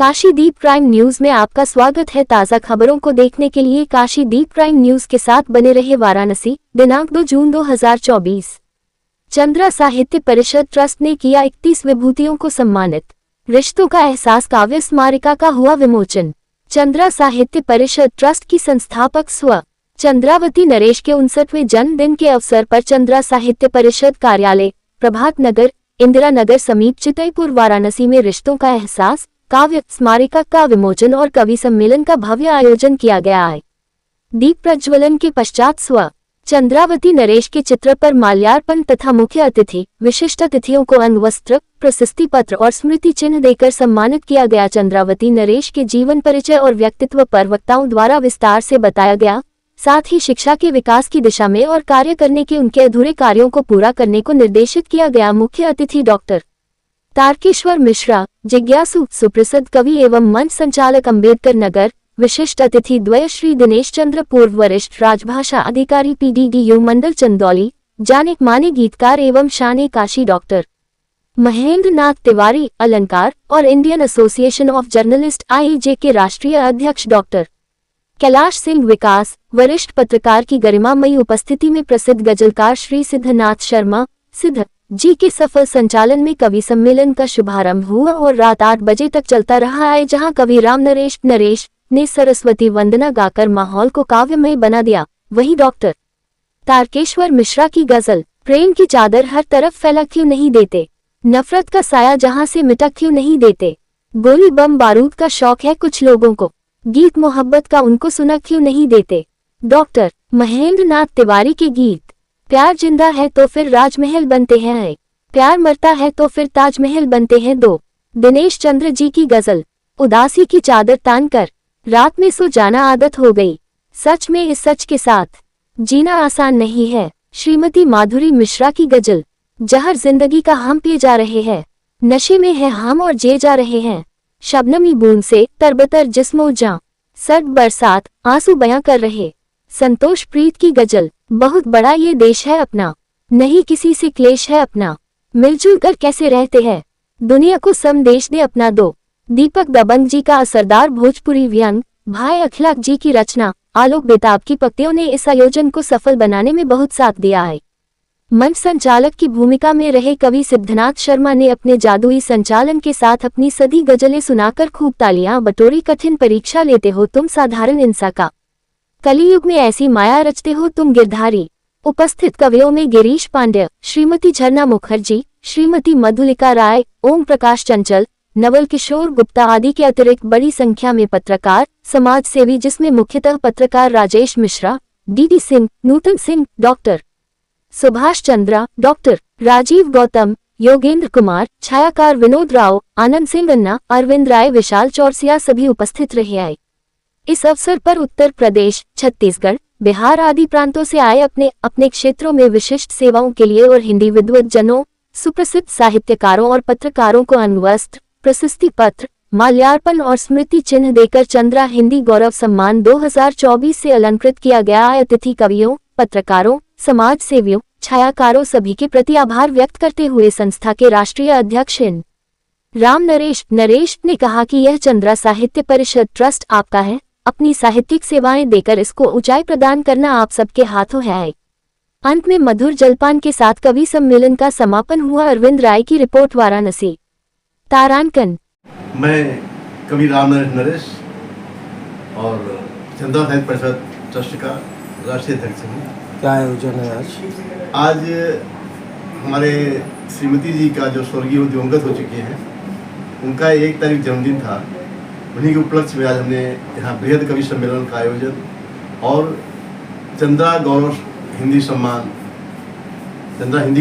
काशीदीप prime news में आपका स्वागत है। ताज़ा खबरों को देखने के लिए काशीदीप प्राइम न्यूज के साथ बने रहे। वाराणसी, दिनांक 2 जून 2024। चंद्रा साहित्य परिषद ट्रस्ट ने किया 31 विभूतियों को सम्मानित। रिश्तों का एहसास काव्य स्मारिका का हुआ विमोचन। चंद्रा साहित्य परिषद ट्रस्ट की संस्थापक स्व चंद्रावती नरेश के 59वें जन्मदिन के अवसर पर चंद्रा साहित्य परिषद कार्यालय, प्रभात नगर, इंदिरा नगर समीप चितईपुर, वाराणसी में रिश्तों का एहसास काव्य स्मारिका का विमोचन और कवि सम्मेलन का भव्य आयोजन किया गया है। दीप प्रज्वलन के पश्चात स्व चंद्रावती नरेश के चित्र पर माल्यार्पण तथा मुख्य अतिथि विशिष्ट अतिथियों को अंगवस्त्र, प्रशस्ति पत्र और स्मृति चिन्ह देकर सम्मानित किया गया। चंद्रावती नरेश के जीवन परिचय और व्यक्तित्व पर वक्ताओं द्वारा विस्तार से बताया गया। साथ ही शिक्षा के विकास की दिशा में और कार्य करने के उनके अधूरे कार्यों को पूरा करने को निर्देशित किया गया। मुख्य अतिथि डॉक्टर तारकेश्वर मिश्रा, जिज्ञासु सुप्रसिद्ध कवि एवं मंच संचालक अंबेडकर नगर। विशिष्ट अतिथि द्वय श्री दिनेश चंद्र, पूर्व वरिष्ठ राजभाषा अधिकारी PDDU मंडल चंदौली, जाने माने गीतकार एवं शाने काशी डॉक्टर महेंद्र नाथ तिवारी, अलंकार और Indian association of journalist IAJ के राष्ट्रीय अध्यक्ष डॉक्टर कैलाश सिंह विकास। वरिष्ठ पत्रकार की गरिमामयी उपस्थिति में प्रसिद्ध गजलकार श्री सिद्धनाथ शर्मा सिद्ध जी के सफल संचालन में कवि सम्मेलन का शुभारंभ हुआ और रात 8 बजे तक चलता रहा है, जहां कवि राम नरेश ने सरस्वती वंदना गाकर माहौल को काव्यमय बना दिया। वहीं डॉक्टर तारकेश्वर मिश्रा की गजल, प्रेम की चादर हर तरफ फैला क्यों नहीं देते, नफरत का साया जहां से मिटा क्यों नहीं देते, गोली बम बारूद का शौक है कुछ लोगों को, गीत मोहब्बत का उनको सुना क्यों नहीं देते। डॉक्टर महेंद्र नाथ तिवारी के गीत, प्यार जिंदा है तो फिर राजमहल बनते हैं, प्यार मरता है तो फिर ताजमहल बनते हैं दो। दिनेश चंद्र जी की गजल, उदासी की चादर तान कर रात में सो जाना आदत हो गई, सच में इस सच के साथ जीना आसान नहीं है। श्रीमती माधुरी मिश्रा की गजल, जहर जिंदगी का हम पिए जा रहे हैं, नशे में है हम और जे जा रहे हैं, शबनमी बूंद से तरबतर जिस्मो जां, सर्द बरसात आंसू बयां कर रहे। संतोष प्रीत की गजल, बहुत बड़ा ये देश है अपना, नहीं किसी से क्लेश है अपना, मिलजुल कर कैसे रहते हैं, दुनिया को संदेश दे अपना दो। दीपक दबंग जी का असरदार भोजपुरी व्यंग, भाई अखिलाक जी की रचना। आलोक बेताब की पंक्तियों ने इस आयोजन को सफल बनाने में बहुत साथ दिया है। मंच संचालक की भूमिका में रहे कवि सिद्धनाथ शर्मा ने अपने जादुई संचालन के साथ अपनी सदी गजलें सुनाकर खूब तालियां बटोरी। कठिन परीक्षा लेते हो तुम साधारण इंसान का, कलियुग में ऐसी माया रचते हो तुम गिरधारी। उपस्थित कवियों में गिरीश पांड्य, श्रीमती झरना मुखर्जी, श्रीमती मधुलिका राय, ओम प्रकाश चंचल, नवल किशोर गुप्ता आदि के अतिरिक्त बड़ी संख्या में पत्रकार, समाज सेवी, जिसमें मुख्यतः पत्रकार Rajesh Mishra, DD Singh, Nutan Singh, doctor Subhash Chandra, doctor Rajiv Gautam, Yogendra Kumar, छायाकार Vinod Rao, Anand Singh अन्ना, अरविंद राय, विशाल चौरसिया सभी उपस्थित रहे आए। इस अवसर पर उत्तर प्रदेश, छत्तीसगढ़, बिहार आदि प्रांतों से आए अपने अपने क्षेत्रों में विशिष्ट सेवाओं के लिए और हिंदी विद्वत जनों, सुप्रसिद्ध साहित्यकारों और पत्रकारों को अंगवस्त्र, प्रशस्ति पत्र, माल्यार्पण और स्मृति चिन्ह देकर चंद्रा हिंदी गौरव सम्मान 2024 से अलंकृत किया गया है। अतिथि कवियों, पत्रकारों, समाज सेवियों, छायाकारों सभी के प्रति आभार व्यक्त करते हुए संस्था के राष्ट्रीय अध्यक्ष राम नरेश ने कहा कि यह चंद्रा साहित्य परिषद ट्रस्ट आपका है। अपनी साहित्यिक सेवाएं देकर इसको ऊंचाई प्रदान करना आप सबके हाथों है। अंत में मधुर जलपान के साथ कवि सम्मेलन का समापन हुआ। अरविंद राय की रिपोर्ट, वाराणसी। तारांकन। मैं कवि राम नरेश और चंद्रा साहित्य परिषद ट्रस्ट का राष्ट्रीय अध्यक्ष हूँ। क्या आयोजन है आज हमारे श्रीमती जी का जो स्वर्गीय दिवंगत हो चुके हैं, उनका 1 तारीख जन्मदिन था। उन्हीं के उपलक्ष्य में आज हमने यहाँ बृहद कवि सम्मेलन का आयोजन और चंद्रा हिंदी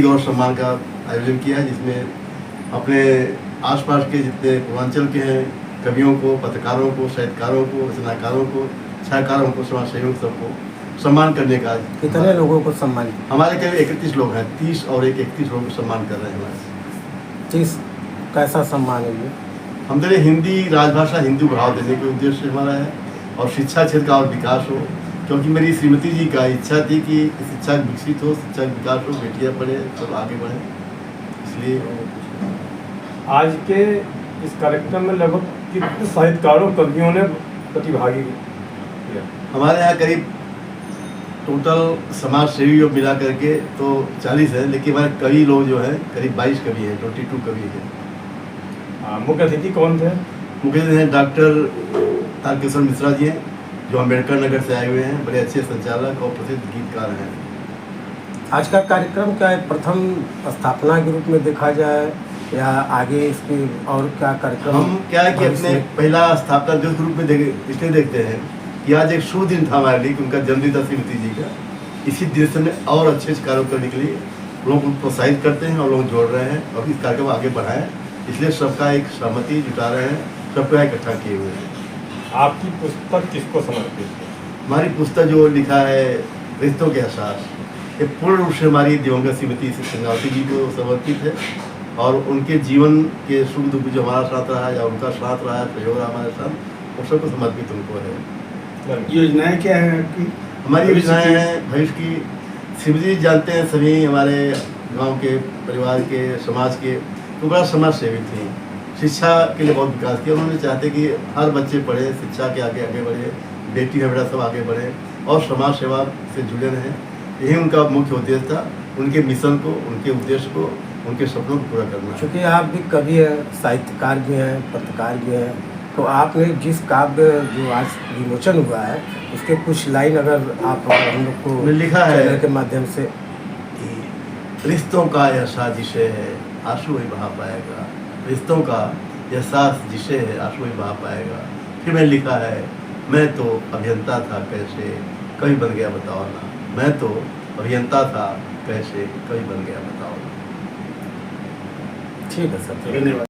गौरव सम्मान का आयोजन किया है, जिसमें अपने आसपास के जितने पूर्वांचल के हैं कवियों को, पत्रकारों को, साहित्यकारों को, रचनाकारों को, छायाकारों को, समाज सेवियों सबको सम्मान करने का। कितने लोगों को सम्मान? हमारे करीब 31 लोग हैं, 30 और 31 लोगों को सम्मान कर रहे हैं हमारे। 30 कैसा सम्मान है ये? हम तो हिंदी राजभाषा, हिंदी बढ़ावा देने के उद्देश्य से हमारा है और शिक्षा क्षेत्र का और विकास हो, क्योंकि मेरी श्रीमती जी का इच्छा थी कि शिक्षा विकसित हो, शिक्षा विकास हो, बेटियाँ पढ़े, सब आगे बढ़े। इसलिए आज के इस कार्यक्रम में लगभग कितने साहित्यकारों कवियों ने प्रतिभागी किया? हमारे यहाँ करीब टोटल समाज सेवी और मिला करके तो 40 है, लेकिन हमारे कवि लोग जो हैं करीब 22 कवि हैं, 22 कवि हैं। मुख्य अतिथि कौन थे? मुख्य हैं डॉक्टर तारकेश्वर मिश्रा जी हैं, जो अम्बेडकर नगर से आए हुए हैं, बड़े अच्छे संचालक और प्रसिद्ध गीतकार हैं। आज का कार्यक्रम क्या है, प्रथम स्थापना के रूप में देखा जाए या आगे इसके और क्या कार्यक्रम? हम क्या है कि अपने पहला स्थापना दिवस के रूप में इसलिए देखते हैं कि आज एक शुभ दिन था हमारे लिए कि उनका जन्मदिन था श्रीमती जी का। इसी दिन से में और अच्छे से कार्य करने के लिए लोगों को प्रोत्साहित करते हैं और लोग जोड़ रहे हैं और इस कार्यक्रम को आगे बढ़ाएं, इसलिए सबका एक सहमति जुटा रहे हैं, सबका इकट्ठा किए हुए हैं। आपकी पुस्तक किसको समर्पित है? हमारी पुस्तक जो लिखा है रिश्तों के एहसास, ये पूर्ण रूप से हमारी दिवंगत श्रीमती सिंगावती जी को समर्पित है और उनके जीवन के सुख दुख जो हमारा साथ रहा है या उनका साथ रहा है, सहयोग रहा हमारे साथ, वो सबको समर्पित उनको है। योजनाएं क्या है आपकी? हमारी योजनाएं हैं भविष्य की। श्रीमती जी जानते हैं सभी हमारे गांव के, परिवार के, समाज के, तो बड़ा समाज सेवी थी। शिक्षा के लिए बहुत विकास किया उन्होंने। चाहते कि हर बच्चे पढ़े, शिक्षा के आगे आगे बढ़े, बेटी है बेटा सब आगे बढ़े और समाज सेवा से जुड़े रहें। यही उनका मुख्य उद्देश्य था, उनके मिशन को, उनके उद्देश्य को, उनके सपनों को पूरा करना। चूँकि आप भी कवि हैं, साहित्यकार भी हैं, पत्रकार भी हैं, तो आपने जिस काव्य जो आज विमोचन हुआ है उसके कुछ लाइन अगर आप हम लोग को लिखा है चैनल के माध्यम से। रिश्तों का एहसास जिसे है आंसू ही बहा पाएगा, रिश्तों का एहसास जिसे है आंसू ही बहा पाएगा। फिर मैंने लिखा है, मैं तो अभियंता था कैसे कवि बन गया बताओ ना, मैं तो अभियंता था कैसे कवि बन गया बताओ ना। ठीक है सर, धन्यवाद।